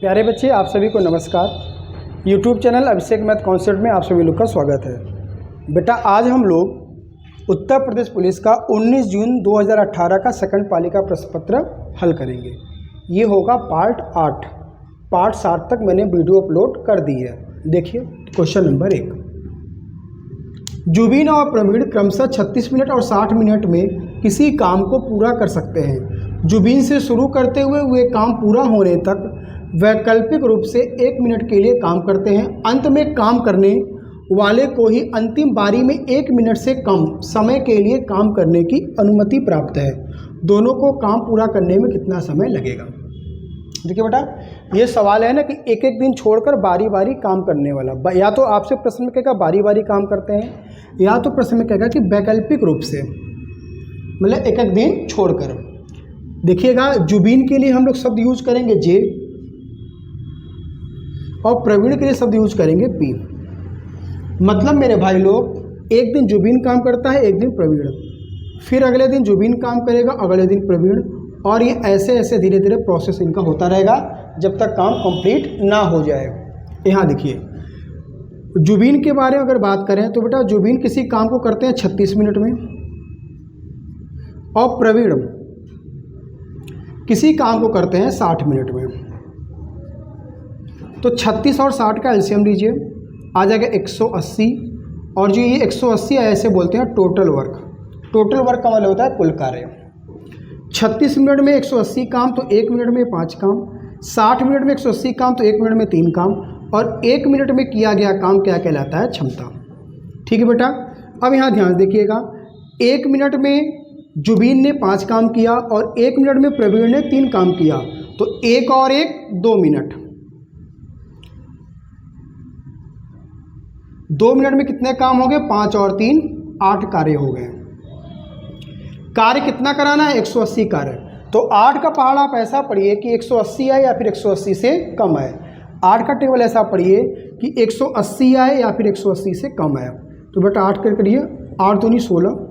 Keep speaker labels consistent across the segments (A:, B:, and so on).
A: प्यारे बच्चे, आप सभी को नमस्कार। यूट्यूब चैनल अभिषेक मैथ कॉन्सेप्ट में आप सभी लोग का स्वागत है। बेटा, आज हम लोग उत्तर प्रदेश पुलिस का 19 जून 2018 का सेकंड पाली का प्रश्न पत्र हल करेंगे। ये होगा पार्ट 8। पार्ट 7 तक मैंने वीडियो अपलोड कर दी है। देखिए क्वेश्चन नंबर 1। जुबीन और प्रवीण क्रमशः 36 मिनट और 60 मिनट में किसी काम को पूरा कर सकते हैं। जुबीन से शुरू करते हुए वे काम पूरा होने तक वैकल्पिक रूप से 1 मिनट के लिए काम करते हैं। अंत में काम करने वाले को ही अंतिम बारी में 1 मिनट से कम समय के लिए काम करने की अनुमति प्राप्त है। दोनों को काम पूरा करने में कितना समय लगेगा? देखिए बेटा, ये सवाल है ना कि एक एक दिन छोड़कर बारी बारी काम करने वाला। या तो आपसे प्रश्न में कहेगा बारी बारी काम करते हैं, या तो प्रश्न में कहेगा कि वैकल्पिक रूप से, मतलब एक एक दिन छोड़कर। देखिएगा, जुबीन के लिए हम लोग शब्द यूज करेंगे जे, और प्रवीण के लिए शब्द यूज करेंगे पी। मतलब मेरे भाई लोग, एक दिन जुबीन काम करता है, एक दिन प्रवीण, फिर अगले दिन जुबीन काम करेगा, अगले दिन प्रवीण, और ये ऐसे ऐसे धीरे धीरे प्रोसेस इनका होता रहेगा जब तक काम कंप्लीट ना हो जाए। यहाँ देखिए, जुबीन के बारे में अगर बात करें तो बेटा, जुबीन किसी काम को करते हैं 36 मिनट में, और प्रवीण किसी काम को करते हैं 60 मिनट में। तो 36 और 60 का एलसीएम लीजिए, आ जाएगा 180। और जो ये 180 है, ऐसे बोलते हैं टोटल वर्क। टोटल वर्क का मतलब होता है कुल कार्य। 36 मिनट में 180 काम तो 1 मिनट में 5 काम, 60 मिनट में 180 काम तो 1 मिनट में 3 काम, और 1 मिनट में किया गया काम क्या कहलाता है? क्षमता। ठीक है बेटा, अब यहाँ ध्यान देखिएगा, 1 मिनट में जुबीन ने 5 काम किया और 1 मिनट में प्रवीण ने 3 काम किया, तो 1 और 1 2 मिनट। 2 मिनट में कितने काम हो गए? 5 और 3 8 कार्य हो गए। कार्य कितना कराना है? 180 कार्य। तो 8 का पहाड़ा आप ऐसा पढ़िए कि 180 आए या फिर 180 से कम आए। 8 का टेबल ऐसा पढ़िए कि 180 आए या फिर 180 से कम आए। तो बेटा 8 कर करिए, 8 दूनी 16,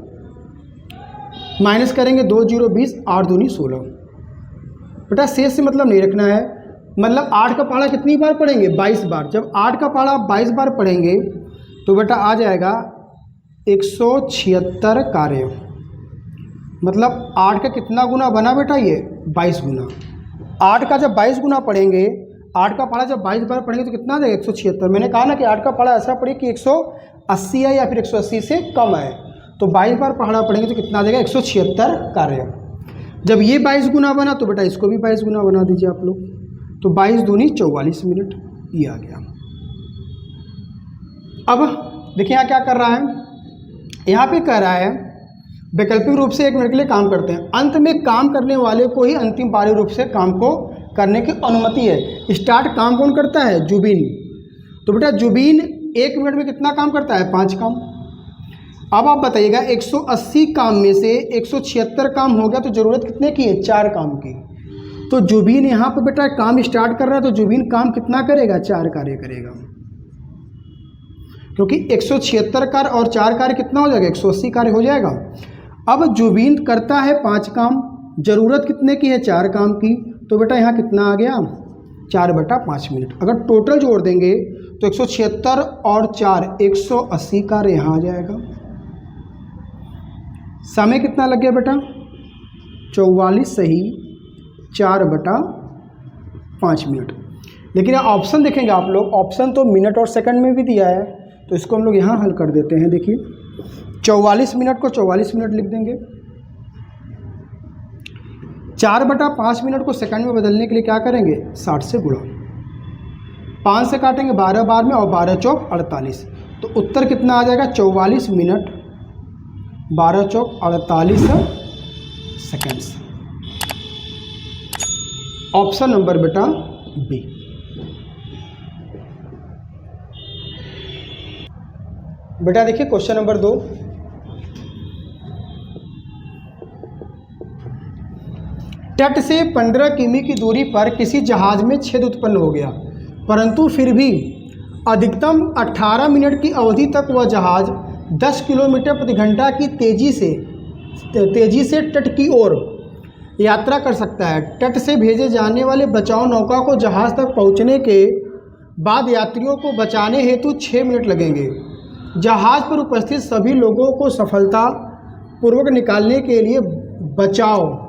A: माइनस करेंगे 2 0 20, 8 दूनी 16। बेटा शेष से मतलब नहीं रखना है, मतलब 8 का पहाड़ा कितनी बार पढ़ेंगे? 22 बार। जब 8 का पहाड़ा 22 बार पढ़ेंगे तो बेटा आ जाएगा 176 कार्य। मतलब 8 का कितना गुना बना बेटा? ये 22 गुना। 8 का जब 22 गुना पढ़ेंगे, 8 का पहाड़ा जब 22 बार पढ़ेंगे तो कितना आ जाएगा? 176। मैंने कहा ना कि 8 का पहाड़ा ऐसा पढ़िए कि 180 आए या फिर 180 से कम आए। तो 22 बार पहाड़ा पढ़ेंगे तो कितना आ जाएगा? 176 कार्य। जब ये 22 गुना बना तो बेटा इसको भी 22 गुना बना दीजिए आप लोग। तो 22 दूनी 44 मिनट, ये आ गया। अब देखिए यहाँ क्या कर रहा है, यहाँ पे कह रहा है वैकल्पिक रूप से 1 मिनट के लिए काम करते हैं। अंत में काम करने वाले को ही अंतिम बारी रूप से काम को करने की अनुमति है। स्टार्ट काम कौन करता है? जुबीन। तो बेटा जुबीन 1 मिनट में कितना काम करता है? 5 काम। अब आप बताइएगा, 180 काम में से 176 काम हो गया तो जरूरत कितने की है? 4 काम की। तो जुबीन यहाँ पे बेटा काम स्टार्ट कर रहा है, तो जुबीन काम कितना करेगा? 4 कार्य करेगा, क्योंकि 176 कार्य और 4 कार्य कितना हो जाएगा? 180 कार्य हो जाएगा। अब जुबीन करता है 5 काम, जरूरत कितने की है? 4 काम की। तो बेटा यहाँ कितना आ गया? 4/5 मिनट। अगर टोटल जोड़ देंगे तो 176 और 4 180 कार्य यहाँ आ जाएगा। समय कितना लग गया बेटा? 44 सही 4/5 मिनट। लेकिन ऑप्शन देखेंगे आप लोग, ऑप्शन तो मिनट और सेकंड में भी दिया है, तो इसको हम लोग यहाँ हल कर देते हैं। देखिए 44 मिनट को 44 मिनट लिख देंगे। 4/5 मिनट को सेकंड में बदलने के लिए क्या करेंगे? 60 से गुणा, 5 से काटेंगे 12 बार में, और 12 चौक 48। तो उत्तर कितना आ जाएगा? 44 मिनट 12 चौक 48 सेकेंड्स। ऑप्शन नंबर बेटा बी। बेटा देखिए क्वेश्चन नंबर 2। तट से 15 किमी की दूरी पर किसी जहाज में छेद उत्पन्न हो गया, परंतु फिर भी अधिकतम 18 मिनट की अवधि तक वह जहाज 10 किलोमीटर प्रति घंटा की तेजी से तट की ओर यात्रा कर सकता है। तट से भेजे जाने वाले बचाव नौका को जहाज़ तक पहुंचने के बाद यात्रियों को बचाने हेतु 6 मिनट लगेंगे। जहाज़ पर उपस्थित सभी लोगों को सफलतापूर्वक निकालने के लिए बचाव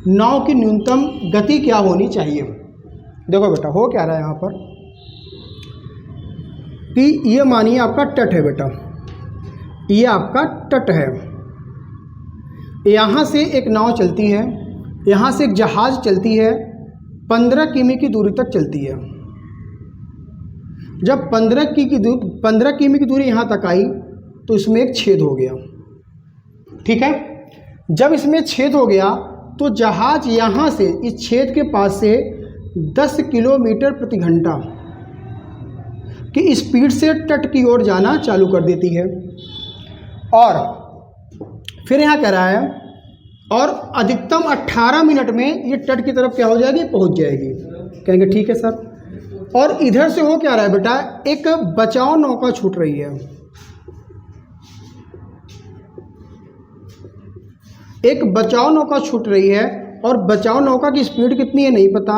A: नाव की न्यूनतम गति क्या होनी चाहिए? देखो बेटा, हो क्या रहा है यहाँ पर कि ये मानिए आपका तट है बेटा, ये आपका तट है। यहाँ से एक नाव चलती है, यहाँ से एक जहाज़ चलती है, 15 किमी की दूरी तक चलती है। जब 15 किमी की दूरी यहाँ तक आई तो इसमें एक छेद हो गया। ठीक है, जब इसमें छेद हो गया तो जहाज़ यहाँ से इस छेद के पास से 10 किलोमीटर प्रति घंटा की स्पीड से तट की ओर जाना चालू कर देती है। और फिर यहाँ कह रहा है और अधिकतम 18 मिनट में ये तट की तरफ क्या हो जाएगी? पहुँच जाएगी। कहेंगे ठीक है सर। और इधर से हो क्या रहा है बेटा? एक बचाव नौका छूट रही है, एक बचाव नौका छूट रही है। और बचाव नौका की स्पीड कितनी है नहीं पता,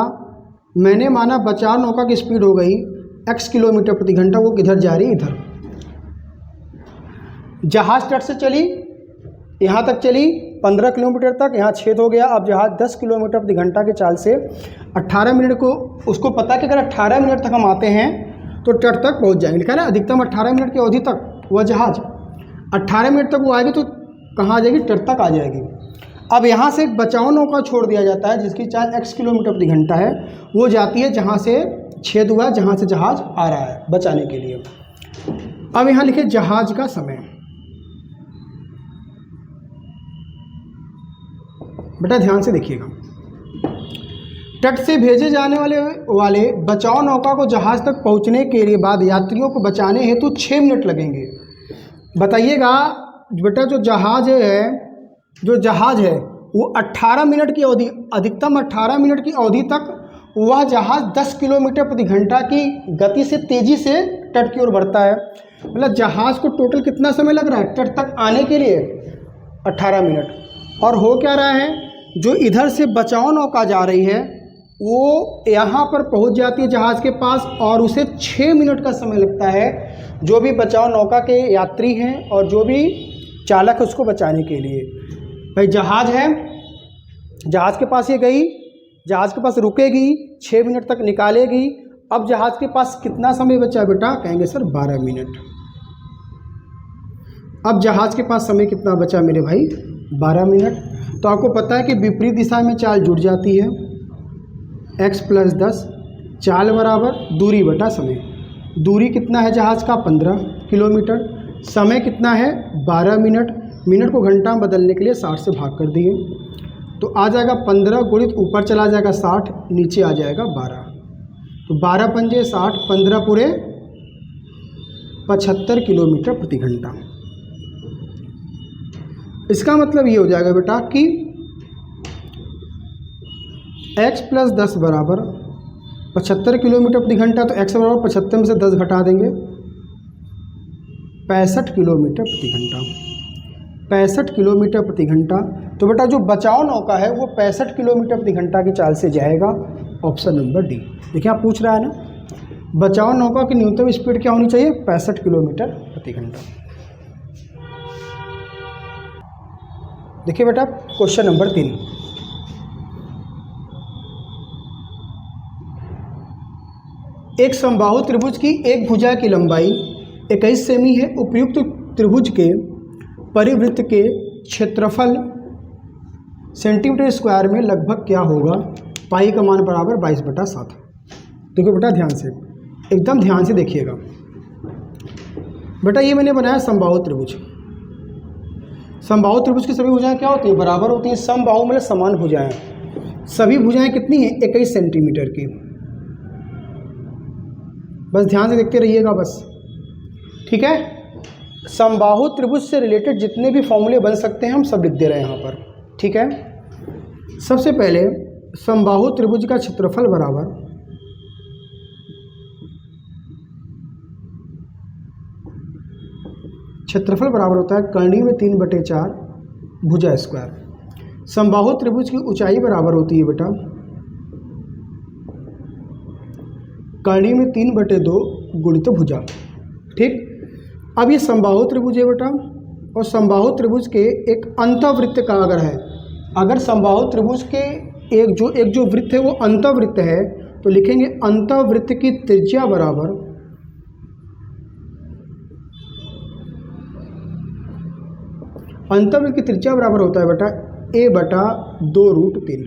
A: मैंने माना बचाव नौका की स्पीड हो गई x किलोमीटर प्रति घंटा। वो किधर जा रही? इधर। जहाज़ तट से चली, यहाँ तक चली 15 किलोमीटर तक, यहाँ छेद हो गया। अब जहाज़ 10 किलोमीटर प्रति घंटा की चाल से 18 मिनट को, उसको पता है कि अगर 18 मिनट तक हम आते हैं तो तट तक पहुँच जाएंगे। लिखा है ना, अधिकतम 18 मिनट की अवधि तक वह जहाज़ 18 मिनट तक वो आएगी तो कहाँ आ जाएगी? तट तक आ जाएगी। अब यहाँ से एक बचाव नौका छोड़ दिया जाता है जिसकी चाल x किलोमीटर प्रति घंटा है। वो जाती है जहाँ से छेद हुआ, जहाँ से जहाज़ आ रहा है बचाने के लिए। अब यहाँ लिखे जहाज़ का समय। बेटा ध्यान से देखिएगा, तट से भेजे जाने वाले बचाव नौका को जहाज़ तक पहुंचने के लिए बाद यात्रियों को बचाने हेतु 6 मिनट लगेंगे। बताइएगा बेटा, जो जहाज़ है वो 18 मिनट की अवधि, अधिकतम 18 मिनट की अवधि तक वह जहाज़ 10 किलोमीटर प्रति घंटा की गति से तेज़ी से तट की ओर बढ़ता है। मतलब जहाज़ को टोटल कितना समय लग रहा है तट तक आने के लिए? 18 मिनट। और हो क्या रहा है, जो इधर से बचाव नौका जा रही है वो यहाँ पर पहुँच जाती है जहाज़ के पास और उसे 6 मिनट का समय लगता है जो भी बचाव नौका के यात्री हैं और जो भी चालक है उसको बचाने के लिए। भाई जहाज़ है, जहाज़ के पास ये गई, जहाज़ के पास रुकेगी, 6 मिनट तक निकालेगी। अब जहाज़ के पास कितना समय बचा बेटा? कहेंगे सर 12 मिनट। अब जहाज़ के पास समय कितना बचा मेरे भाई? 12 मिनट। तो आपको पता है कि विपरीत दिशा में चाल जुड़ जाती है, x + 10, चाल बराबर दूरी बटा समय। दूरी कितना है जहाज़ का? 15 किलोमीटर। समय कितना है? 12 मिनट। मिनट को घंटा में बदलने के लिए 60 से भाग कर दिए तो आ जाएगा 15 गुणित ऊपर चला जाएगा 60, नीचे आ जाएगा 12। तो 12 पंजे 60, 15 पूरे 75 किलोमीटर प्रति घंटा। इसका मतलब ये हो जाएगा बेटा कि x + 10 बराबर 75 किलोमीटर प्रति घंटा। तो x बराबर 75 में से 10 घटा देंगे, 65 किलोमीटर प्रति घंटा। 65 किलोमीटर प्रति घंटा। तो बेटा जो बचाव नौका है वो 65 किलोमीटर प्रति घंटा की चाल से जाएगा। Option number D. देखिए आप पूछ रहा है ना, बचाव नौका की न्यूनतम स्पीड क्या होनी चाहिए? 65 किलोमीटर प्रति घंटा। देखिए बेटा क्वेश्चन नंबर 3, एक समबाहु त्रिभुज की एक भुजा की लंबाई 21 सेमी है। उपयुक्त त्रिभुज के परिवृत्त के क्षेत्रफल सेंटीमीटर स्क्वायर में लगभग क्या होगा? पाई का मान बराबर 22/7। देखो बेटा ध्यान से, एकदम ध्यान से देखिएगा बेटा। ये मैंने बनाया समबाहु त्रिभुज। समबाहु त्रिभुज की सभी भुजाएं क्या होती हैं? बराबर होती हैं। समबाहु मतलब समान भुजाएं। सभी भुजाएं कितनी हैं? 21 सेंटीमीटर की। बस ध्यान से देखते रहिएगा बस, ठीक है। समबाहु त्रिभुज से रिलेटेड जितने भी फॉर्मूले बन सकते हैं हम सब लिख दे रहे हैं यहाँ पर, ठीक है। सबसे पहले समबाहु त्रिभुज का क्षेत्रफल बराबर होता है कर्णीय में 3/4 भुजा स्क्वायर। समबाहु त्रिभुज की ऊंचाई बराबर होती है बेटा कर्णी में 3/2 गुणित भुजा। ठीक, अब ये समबाहु त्रिभुज है बेटा, और समबाहु त्रिभुज के एक अंतःवृत्त का अगर समबाहु त्रिभुज के एक जो वृत्त है वो अंतःवृत्त है, तो लिखेंगे अंतःवृत्त की त्रिज्या बराबर होता है बेटा a/2√3।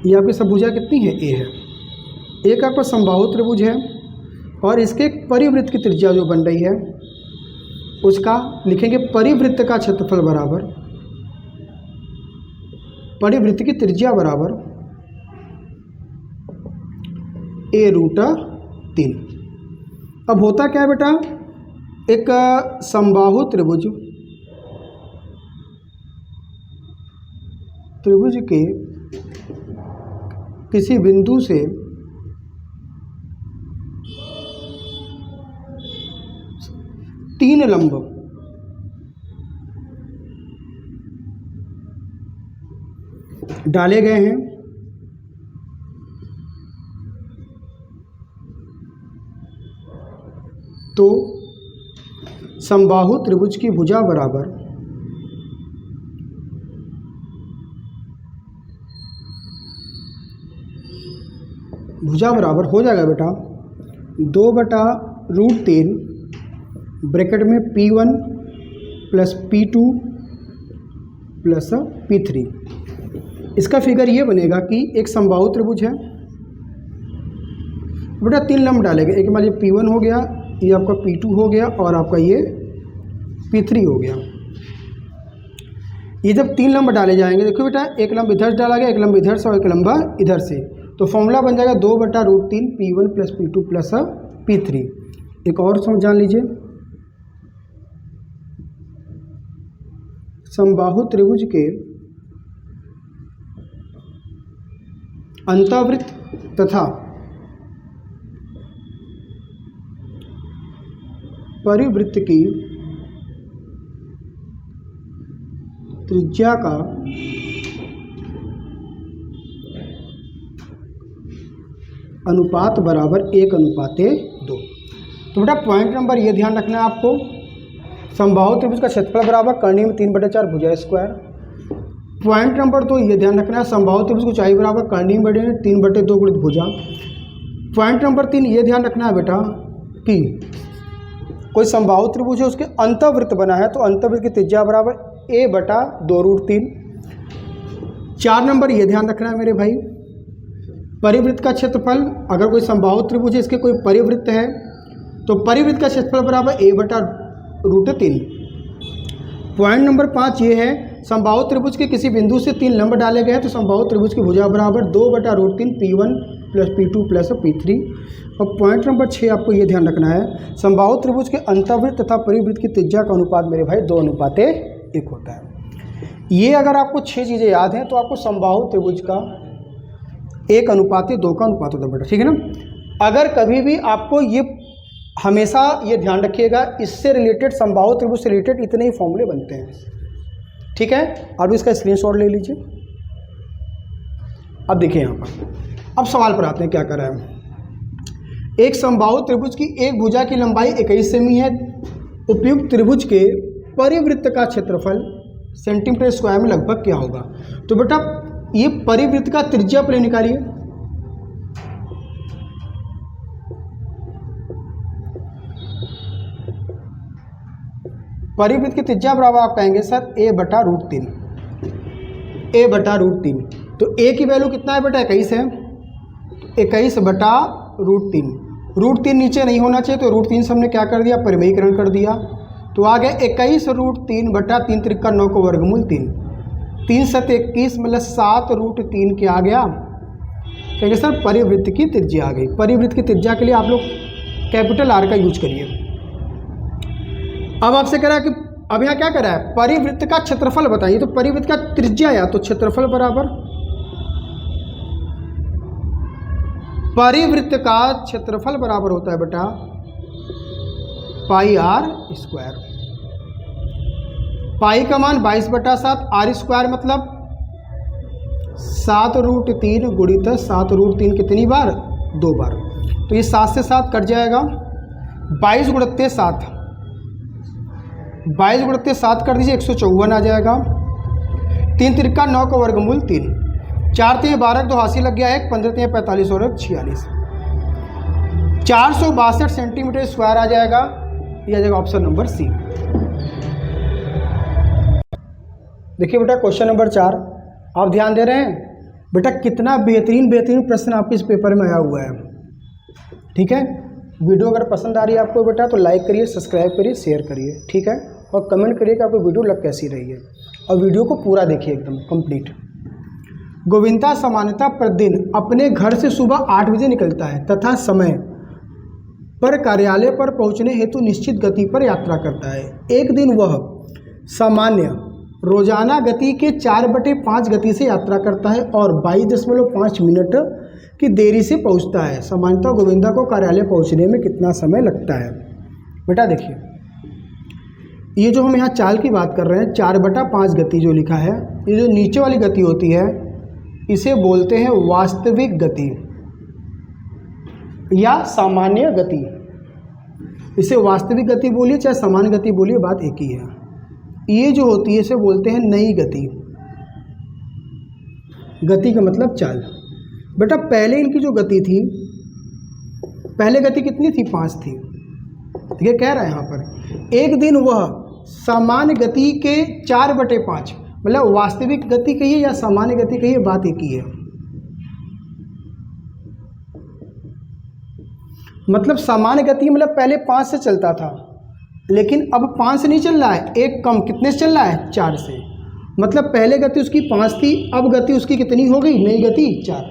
A: ये आपकी सब भुजा कितनी है? a है। एक आपका समबाहु त्रिभुज है और इसके परिवृत्त की त्रिज्या जो बन रही है उसका लिखेंगे परिवृत्त का क्षेत्रफल बराबर परिवृत्त की त्रिज्या बराबर a√3। अब होता क्या है बेटा, एक समबाहु त्रिभुज के किसी बिंदु से तीन लंब डाले गए हैं, तो समबाहु त्रिभुज की भुजा बराबर हो जाएगा बेटा 2/√3 ब्रैकेट में P1 + P2 + P3। इसका फिगर ये बनेगा कि एक समबाहु त्रिभुज है बेटा, तीन लंब डालेंगे, एक मान लीजिए P1 हो गया, ये आपका P2 हो गया और आपका ये P3 हो गया। ये जब तीन लंब डाले जाएंगे, देखो बेटा एक लंब इधर से डाला गया, एक लंब इधर से और एक लंबा इधर से, तो फॉर्मूला बन जाएगा 2/√3 P1 + P2 + P3। एक और जान लीजिए, समबाहु त्रिभुज के अंतःवृत्त तथा परिवृत्त की त्रिज्या का अनुपात बराबर 1:2। तो बेटा पॉइंट नंबर ये ध्यान रखना है आपको, समबाहु त्रिभुज का क्षेत्रफल बराबर कर्णी में 3/4 भुजा स्क्वायर। पॉइंट नंबर 2 ये ध्यान रखना है, समबाहु त्रिभुज की ऊंचाई बराबर कर्णी में 3/2 गुणित भुजा। पॉइंट नंबर 3 ये ध्यान रखना है बेटा कि कोई समबाहु त्रिभुज है उसके अंतःवृत्त बना है, तो अंतःवृत्त की त्रिज्या बराबर a/2√3। 4 नंबर ये ध्यान रखना है मेरे भाई, परिवृत्त का क्षेत्रफल, अगर कोई समबाहु त्रिभुज है इसके कोई परिवृत्त है तो परिवृत्त का क्षेत्रफल बराबर a/√3। पॉइंट नंबर 5 ये है, समबाहु त्रिभुज के किसी बिंदु से तीन लंब डाले गए हैं, तो समबाहु त्रिभुज की भुजा बराबर 2/√3 P1 + P2 + P3। और पॉइंट नंबर 6 आपको ये ध्यान रखना है, समबाहु त्रिभुज के अंतःवृत्त तथा परिवृत्त की त्रिज्या का अनुपात मेरे भाई 2:1 होता है। ये अगर आपको 6 चीज़ें याद हैं तो आपको समबाहु त्रिभुज का 1:2 का अनुपात होता है बेटा, ठीक है ना। अगर कभी भी आपको ये हमेशा ये ध्यान रखिएगा, इससे रिलेटेड समबाहु त्रिभुज से रिलेटेड इतने ही फॉर्मूले बनते हैं, ठीक है। अब इसका स्क्रीनशॉट ले लीजिए। अब देखिए यहाँ पर, अब सवाल पर आते हैं क्या कर रहा है। एक समबाहु त्रिभुज की एक भुजा की लंबाई 21 सेमी है, उपयुक्त त्रिभुज के परिवृत्त का क्षेत्रफल सेंटीमीटर स्क्वायर में लगभग क्या होगा। तो बेटा ये परिवृत्त का त्रिज्या पहले निकालिए। परिवृत्त की त्रिज्या बराबर आप कहेंगे सर a/√3। तो a की वैल्यू कितना है बेटा 21 है, 21/√3। √3 नीचे नहीं होना चाहिए, तो √3 से हमने क्या कर दिया, परिमेयीकरण कर दिया, तो आ गया 21√3/3 × 9 को वर्गमूल 3। 3 × 7 21 मतलब 7√3 क्या आ गया, कहेंगे सर परिवृत्त की त्रिज्या आ गई। परिवृत्त की त्रिज्या के लिए आप लोग कैपिटल R का यूज करिए। अब आपसे कह रहा है कि अब यहाँ क्या कर रहा है, परिवृत्त का क्षेत्रफल बताइए, तो परिवृत्त का त्रिज्या या तो क्षेत्रफल बराबर परिवृत्त का क्षेत्रफल बराबर होता है बेटा πr²। पाई का मान 22/7, आर स्क्वायर मतलब 7√3 गुणित 7√3 कितनी बार? 2 बार। तो ये 7 से 7 कट जाएगा, 22 गुणित 7, 22 गुणित 7 कर दीजिए, 154 आ जाएगा। 3 तिरका 9 का वर्गमूल 3, 4 3 12, 2 हासिल लग गया 1, 15 3 45 और 46, 462 सेंटीमीटर स्क्वायर आ जाएगा। ये आ जाएगा ऑप्शन नंबर सी। देखिए बेटा क्वेश्चन नंबर 4, आप ध्यान दे रहे हैं बेटा, कितना बेहतरीन प्रश्न आपके इस पेपर में आया हुआ है। ठीक है, वीडियो अगर पसंद आ रही है आपको बेटा तो लाइक करिए, सब्सक्राइब करिए, शेयर करिए, ठीक है, और कमेंट करिए कि आपको वीडियो लग कैसी रही है, और वीडियो को पूरा देखिए एकदम कंप्लीट। गोविंदा सामान्यतः प्रतिदिन अपने घर से सुबह 8 बजे निकलता है तथा समय पर कार्यालय पर पहुंचने हेतु निश्चित गति पर यात्रा करता है। एक दिन वह सामान्य रोजाना गति के 4/5 गति से यात्रा करता है और 22.5 मिनट की देरी से पहुंचता है। सामान्यतः गोविंदा को कार्यालय पहुंचने में कितना समय लगता है? बेटा देखिए, ये जो हम यहाँ चाल की बात कर रहे हैं, 4/5 गति जो लिखा है, ये जो नीचे वाली गति होती है इसे बोलते हैं वास्तविक गति या सामान्य गति। इसे वास्तविक गति बोलिए चाहे सामान्य गति बोलिए, बात एक ही है। ये जो होती है इसे बोलते हैं नई गति। गति का मतलब चाल। बेटा पहले इनकी जो गति थी, पहले गति कितनी थी? 5 थी। ठीक है, कह रहा है यहाँ पर एक दिन वह सामान्य गति के 4/5, मतलब वास्तविक गति कहिए या सामान्य गति कहिए, बात एक ही है। मतलब सामान्य गति मतलब पहले 5 से चलता था, लेकिन अब 5 से नहीं चल रहा है, एक कम, कितने से चल रहा है? 4 से। मतलब पहले गति उसकी 5 थी, अब गति उसकी कितनी हो गई? नई गति 4।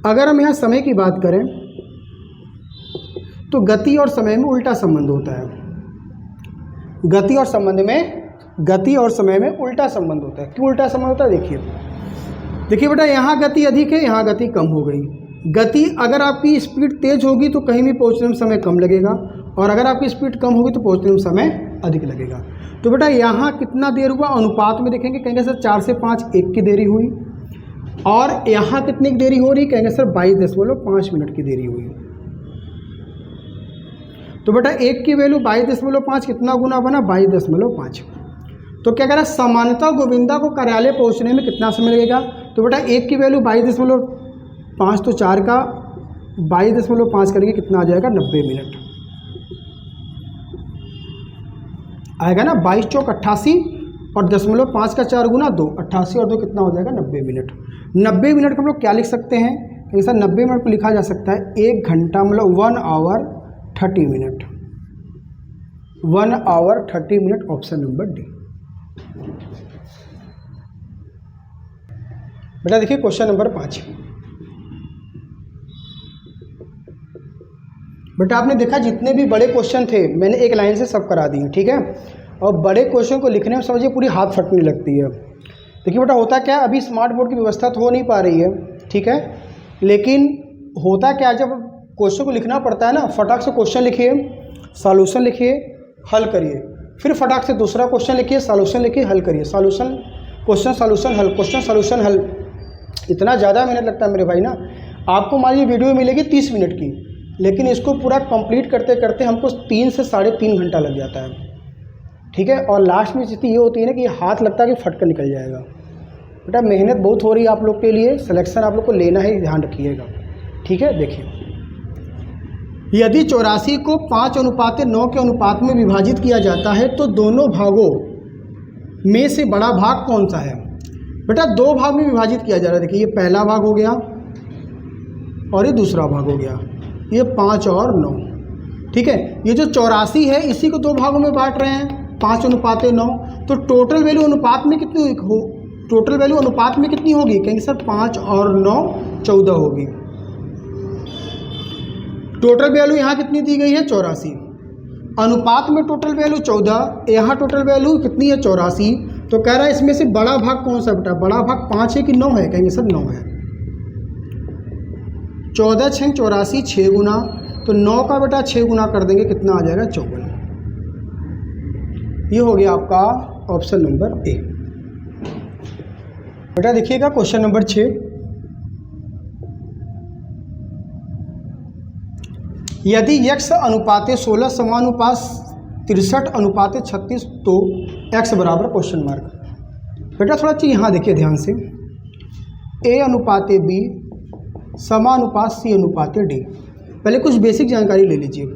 A: अगर हम यहाँ समय की बात करें तो गति और समय में उल्टा संबंध होता है। गति और समय में उल्टा संबंध होता है। क्यों उल्टा संबंध होता है? देखिए बेटा, यहाँ गति अधिक है, यहाँ गति कम हो गई। गति अगर आपकी स्पीड तेज होगी तो कहीं भी पहुँचने में समय कम लगेगा, और अगर आपकी स्पीड कम होगी तो पहुँचने में समय अधिक लगेगा। तो बेटा यहाँ कितना देर हुआ? अनुपात में देखेंगे, कहेंगे सर 4 से 5 1 की देरी हुई, और यहाँ कितनी की देरी हो रही? कहेंगे सर 22.5 मिनट की देरी हुई। तो बेटा 1 की वैल्यू 22.5 कितना गुना बना? 22.5। तो क्या कह रहा है? सामान्यतः गोविंदा को कार्यालय पहुँचने में कितना समय लगेगा? तो बेटा 1 की वैल्यू 22.5, तो 4 का 22.5 करेंगे, कितना आ जाएगा? 90 मिनट आएगा ना। 22 चौक 88 और 0.5 का 4 गुना 2, 88 और 2 कितना हो जाएगा? 90 मिनट। 90 मिनट को हम लोग क्या लिख सकते हैं? क्योंकि सर 90 मिनट को लिखा जा सकता है 1 घंटा, मतलब 1 hour 30 minute. 1 hour 30 minute, option number D. बेटा देखिए क्वेश्चन नंबर 5। बेटा आपने देखा जितने भी बड़े क्वेश्चन थे मैंने एक लाइन से सब करा दिए, ठीक है। और बड़े क्वेश्चन को लिखने में समझिए पूरी हाथ फटने लगती है। देखिए बेटा होता क्या, अभी स्मार्ट बोर्ड की व्यवस्था तो हो नहीं पा रही है, ठीक है, लेकिन होता क्या, जब क्वेश्चन को लिखना पड़ता है ना, फटाक से क्वेश्चन लिखिए, सॉल्यूशन लिखिए, हल करिए, फिर फटाक से दूसरा क्वेश्चन लिखिए, सॉल्यूशन लिखिए, हल करिए, सॉल्यूशन क्वेश्चन सॉल्यूशन हल, क्वेश्चन सॉल्यूशन हल। इतना ज़्यादा मेहनत लगता है मेरे भाई ना। आपको मान लीजिए वीडियो मिलेगी 30 मिनट की, लेकिन इसको पूरा कंप्लीट करते करते हमको 3 से 3.5 घंटा लग जाता है, ठीक है। और लास्ट में स्थिति ये होती है ना कि हाथ लगता है कि फट कर निकल जाएगा। बेटा मेहनत बहुत हो रही है आप लोग के लिए, सिलेक्शन आप लोग को लेना है, ध्यान रखिएगा, ठीक है। देखिए यदि 84 को 5:9 के अनुपात में विभाजित किया जाता है तो दोनों भागों में से बड़ा भाग कौन सा है। बेटा 2 भाग में विभाजित किया जा रहा है। देखिए ये पहला भाग हो गया और ये दूसरा भाग हो गया, ये 5 और 9, ठीक है। ये जो 84 है इसी को 2 भागों में बांट रहे हैं, 5:9, तो टोटल वैल्यू अनुपात में कितनी हो, टोटल वैल्यू अनुपात में कितनी होगी, कहेंगे सर 5 और 9 14 होगी। टोटल वैल्यू यहाँ कितनी दी गई है 84, अनुपात में टोटल वैल्यू 14, यहाँ टोटल वैल्यू कितनी है 84। तो कह रहा है इसमें से बड़ा भाग कौन सा बेटा, बड़ा भाग 5 है कि 9 है, कहेंगे सर 9 है। 14 6 84, 6 गुना, तो 9 का बेटा 6 गुना कर देंगे, कितना आ जाएगा 54। ये हो गया आपका ऑप्शन नंबर ए। बेटा देखिएगा क्वेश्चन नंबर 6, यदि x अनुपाते 16 समानुपात 63 अनुपाते 36 तो x बराबर क्वेश्चन मार्क। बेटा थोड़ा चीज़ यहाँ देखिए ध्यान से, a अनुपाते b समानुपात c अनुपाते d। पहले कुछ बेसिक जानकारी ले लीजिए।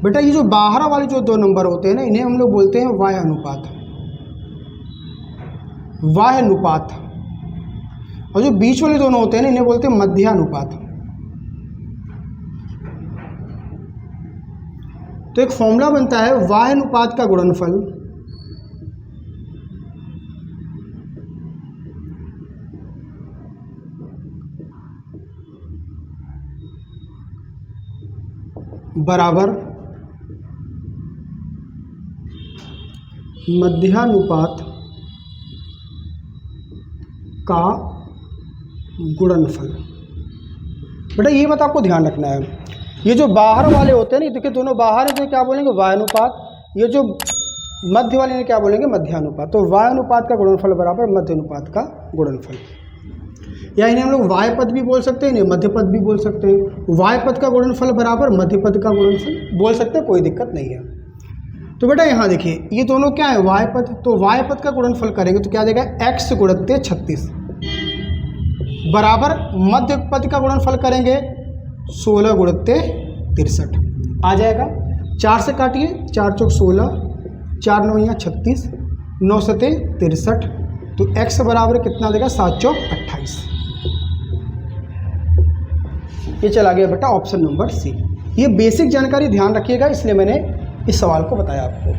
A: बेटा ये जो बाहर वाले जो दो नंबर होते हैं ना, इन्हें हम लोग बोलते हैं y अनुपात, y अनुपात, और जो बीच वाले दोनों होते हैं ना, इन्हें बोलते हैं मध्यानुपात। तो एक फॉर्मूला बनता है y अनुपात का गुणनफल बराबर मध्यानुपात का गुणनफल। बेटा ये बात आपको ध्यान रखना है, ये जो बाहर वाले होते हैं ना, देखिए दोनों बाहर है तो क्या बोलेंगे y अनुपात, ये जो मध्य वाले ने क्या बोलेंगे मध्यानुपात। तो y अनुपात का गुणनफल बराबर मध्य अनुपात का गुणनफल, या इन्हें हम लोग y पद भी बोल सकते हैं, इन्हें मध्य पद भी बोल सकते हैं। y पद का गुणनफल बराबर मध्य पद का गुणनफल बोल सकते हैं, कोई दिक्कत नहीं है। तो बेटा यहाँ देखिए ये दोनों क्या है y पद, तो y पद का गुणनफल करेंगे तो क्या देगा x गुणित 36 बराबर मध्य पद का गुणनफल करेंगे 16 गुणित 63 आ जाएगा। 4 से काटिए, 4 चौक 16, 4 9 36, 9 सते 63, तो x बराबर कितना देगा 7 चौक 28। ये चला गया बेटा ऑप्शन नंबर सी। ये बेसिक जानकारी ध्यान रखिएगा, इसलिए मैंने इस सवाल को बताया आपको।